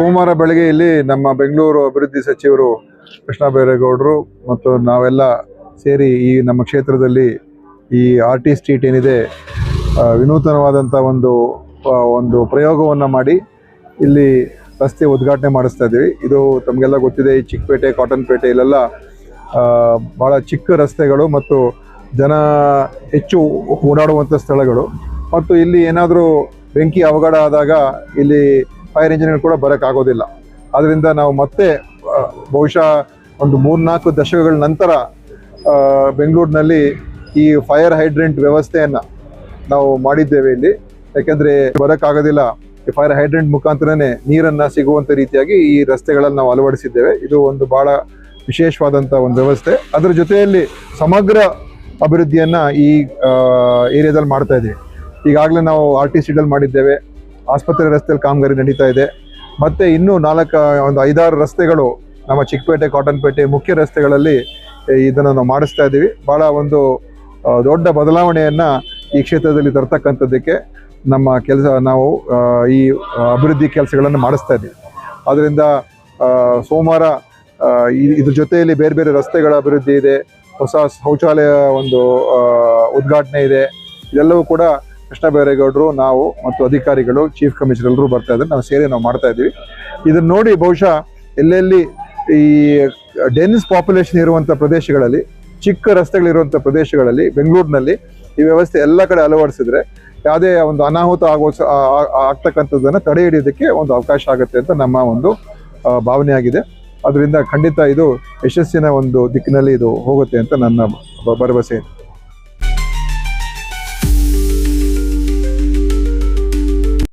ಸೋಮವಾರ ಬೆಳಗ್ಗೆ ಇಲ್ಲಿ ನಮ್ಮ ಬೆಂಗಳೂರು ಅಭಿವೃದ್ಧಿ ಸಚಿವರು ಕೃಷ್ಣ ಬೈರೇಗೌಡರು ಮತ್ತು ನಾವೆಲ್ಲ ಸೇರಿ ಈ ನಮ್ಮ ಕ್ಷೇತ್ರದಲ್ಲಿ ಈ ಆರ್ ಟಿ ಸ್ಟ್ರೀಟ್ ಏನಿದೆ ವಿನೂತನವಾದಂಥ ಒಂದು ಪ್ರಯೋಗವನ್ನು ಮಾಡಿ ಇಲ್ಲಿ ರಸ್ತೆ ಉದ್ಘಾಟನೆ ಮಾಡಿಸ್ತಾ ಇದ್ದೀವಿ. ಇದು ತಮಗೆಲ್ಲ ಗೊತ್ತಿದೆ, ಈ ಚಿಕ್ಕಪೇಟೆ, ಕಾಟನ್ಪೇಟೆ ಇಲ್ಲೆಲ್ಲ ಭಾಳ ಚಿಕ್ಕ ರಸ್ತೆಗಳು ಮತ್ತು ಜನ ಹೆಚ್ಚು ಓಡಾಡುವಂಥ ಸ್ಥಳಗಳು. ಮತ್ತು ಇಲ್ಲಿ ಏನಾದರೂ ಬೆಂಕಿ ಅವಘಡ ಆದಾಗ ಇಲ್ಲಿ ಫೈರ್ ಇಂಜಿನ್ ಕೂಡ ಬರೋಕ್ಕಾಗೋದಿಲ್ಲ. ಆದ್ದರಿಂದ ನಾವು ಮತ್ತೆ ಬಹುಶಃ ಒಂದು 3-4 ದಶಕಗಳ ನಂತರ ಬೆಂಗಳೂರಿನಲ್ಲಿ ಈ ಫೈರ್ ಹೈಡ್ರೆಂಟ್ ವ್ಯವಸ್ಥೆಯನ್ನು ನಾವು ಮಾಡಿದ್ದೇವೆ ಇಲ್ಲಿ. ಯಾಕೆಂದರೆ ಬರೋಕ್ಕಾಗೋದಿಲ್ಲ, ಈ ಫೈರ್ ಹೈಡ್ರೆಂಟ್ ಮುಖಾಂತರನೇ ನೀರನ್ನು ಸಿಗುವಂಥ ರೀತಿಯಾಗಿ ಈ ರಸ್ತೆಗಳನ್ನು ನಾವು ಅಳವಡಿಸಿದ್ದೇವೆ. ಇದು ಒಂದು ಭಾಳ ವಿಶೇಷವಾದಂಥ ಒಂದು ವ್ಯವಸ್ಥೆ. ಅದರ ಜೊತೆಯಲ್ಲಿ ಸಮಗ್ರ ಅಭಿವೃದ್ಧಿಯನ್ನು ಈ ಏರಿಯಾದಲ್ಲಿ ಮಾಡ್ತಾ ಇದ್ದೀವಿ. ಈಗಾಗಲೇ ನಾವು ಆರ್ ಟಿ ಸಿಗಳಲ್ಲಿ ಮಾಡಿದ್ದೇವೆ, ಆಸ್ಪತ್ರೆ ರಸ್ತೆಯಲ್ಲಿ ಕಾಮಗಾರಿ ನಡೀತಾ ಇದೆ. ಮತ್ತು ಇನ್ನೂ 5-6 ರಸ್ತೆಗಳು ನಮ್ಮ ಚಿಕ್ಕಪೇಟೆ, ಕಾಟನ್ಪೇಟೆ ಮುಖ್ಯ ರಸ್ತೆಗಳಲ್ಲಿ ಇದನ್ನು ನಾವು ಮಾಡಿಸ್ತಾ ಇದ್ದೀವಿ. ಭಾಳ ಒಂದು ದೊಡ್ಡ ಬದಲಾವಣೆಯನ್ನು ಈ ಕ್ಷೇತ್ರದಲ್ಲಿ ತರ್ತಕ್ಕಂಥದ್ದಕ್ಕೆ ನಾವು ಈ ಅಭಿವೃದ್ಧಿ ಕೆಲಸಗಳನ್ನು ಮಾಡಿಸ್ತಾ ಇದ್ದೀವಿ. ಆದ್ದರಿಂದ ಸೋಮವಾರ ಇದ್ರ ಜೊತೆಯಲ್ಲಿ ಬೇರೆ ಬೇರೆ ರಸ್ತೆಗಳ ಅಭಿವೃದ್ಧಿ ಇದೆ, ಹೊಸ ಶೌಚಾಲಯ ಒಂದು ಉದ್ಘಾಟನೆ ಇದೆ. ಇದೆಲ್ಲವೂ ಕೂಡ ಕೃಷ್ಣ ಬೈರೇಗೌಡರು, ನಾವು ಮತ್ತು ಅಧಿಕಾರಿಗಳು, ಚೀಫ್ ಕಮಿಷನರ್ ಎಲ್ಲರೂ ಬರ್ತಾ ಇದ್ದಾರೆ, ನಾವು ಸೇರಿ ನಾವು ಮಾಡ್ತಾ ಇದ್ದೀವಿ. ಇದನ್ನು ನೋಡಿ ಬಹುಶಃ ಎಲ್ಲೆಲ್ಲಿ ಈ ಡೆನ್ಸ್ ಪಾಪ್ಯುಲೇಷನ್ ಇರುವಂಥ ಪ್ರದೇಶಗಳಲ್ಲಿ, ಚಿಕ್ಕ ರಸ್ತೆಗಳಿರುವಂಥ ಪ್ರದೇಶಗಳಲ್ಲಿ ಬೆಂಗಳೂರಿನಲ್ಲಿ ಈ ವ್ಯವಸ್ಥೆ ಎಲ್ಲ ಕಡೆ ಅಳವಡಿಸಿದ್ರೆ ಯಾವುದೇ ಒಂದು ಅನಾಹುತ ಆಗ್ತಕ್ಕಂಥದ್ದನ್ನು ತಡೆ ಹಿಡಿಯೋದಕ್ಕೆ ಒಂದು ಅವಕಾಶ ಆಗುತ್ತೆ ಅಂತ ನಮ್ಮ ಒಂದು ಭಾವನೆ ಆಗಿದೆ. ಅದರಿಂದ ಖಂಡಿತ ಇದು ಯಶಸ್ಸಿನ ಒಂದು ದಿಕ್ಕಿನಲ್ಲಿ ಇದು ಹೋಗುತ್ತೆ ಅಂತ ನನ್ನ ಭರವಸೆ ಇದೆ.